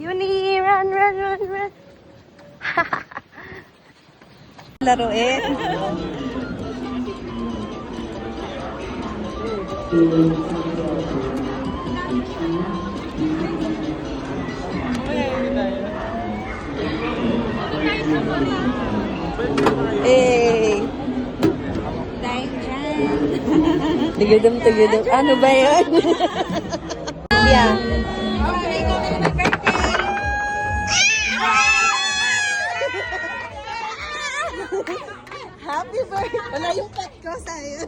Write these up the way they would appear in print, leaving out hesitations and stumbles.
Uni, run, run, run, run. Laruin. Eh. Tugudum. Ano ba yun? Yeah. Happy birthday! Wala yung pet ko sa'yo.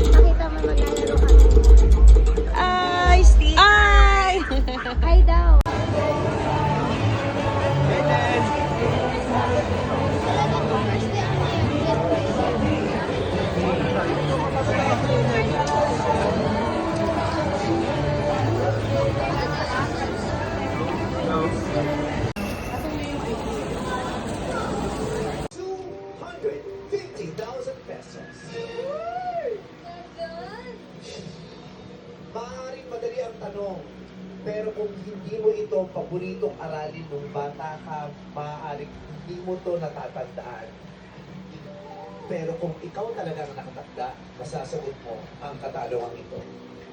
Pakita mo maglalaro ka. Ay, Steve! Ay! Ay daw. Maaaring madali ang tanong, pero kung hindi mo ito paboritong aralin nung bata ka, maaaring hindi mo to natatandaan. Pero kung ikaw talagang nakatagda, masasagot mo ang katanungan ito.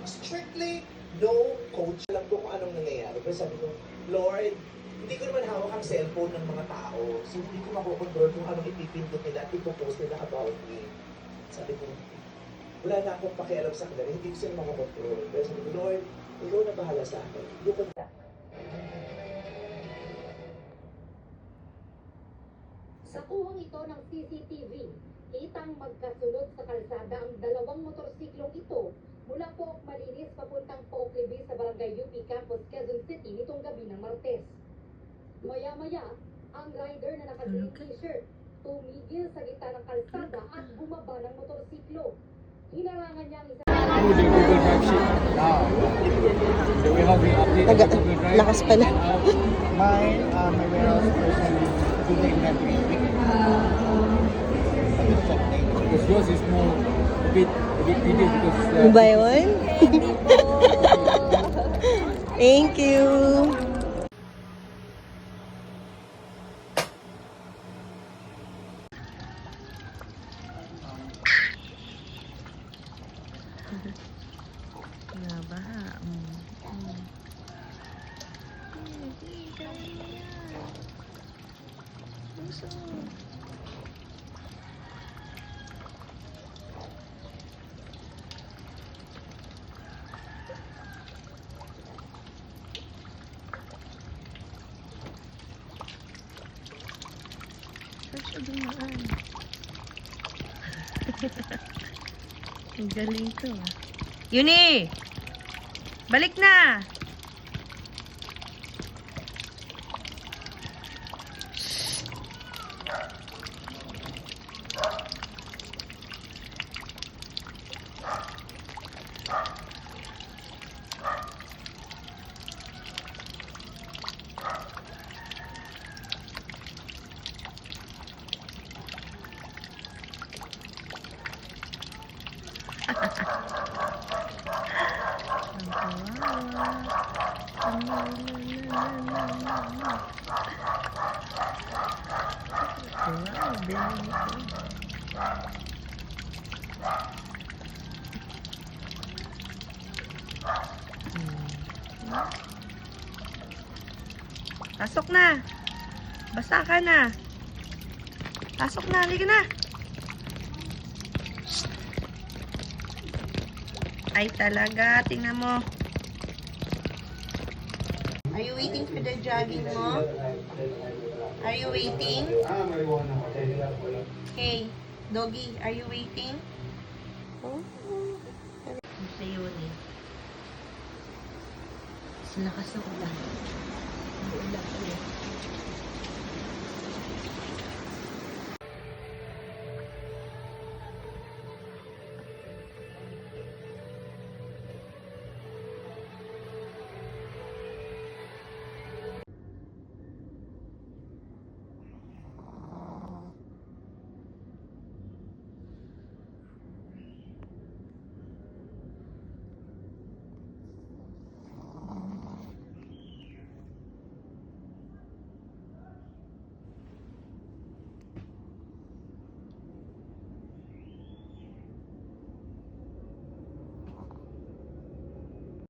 Strictly, no coach. Alam ko kung anong nangyayari. Pero sabi ko, Lord, hindi ko naman hawak ang cellphone ng mga tao. So hindi ko makokontrol kung anong ipipindot nila at ipopost nila about me. Sabi ko, wala na akong pakialam sa kanila, hindi ko sila makakontrol. Pero sabi ko, Lord, ikaw na bahala sa akin. Hindi ko na. Sa kuhang ito ng CCTV, kitang magkasunod sa kalsada ang dalawang motorsiklong ito mula Pook Malinis papuntang Pook Libis sa Barangay UP Campus, Quezon City nitong gabi ng Martes. Maya-maya, ang rider na naka-green t-shirt tumigil sa gitna ng kalsada at bumaba ng motorsiklo. Hinarangan niya ang isa. Lakas pala. My warehouse person is doing that week. Because yours is more a bit bigger because Ano ba yun? Thank you. Nabaha. Saan siya dumaan? Ang galing to. Yuni! Balik na! Pasok na. Basta ka na. Pasok na. Halika na. Ay talaga. Tingnan mo. Are you waiting for the jogging mo? Are you waiting? Hey, doggy, are you waiting? Oh, sa yun eh. Lakas ng ulan.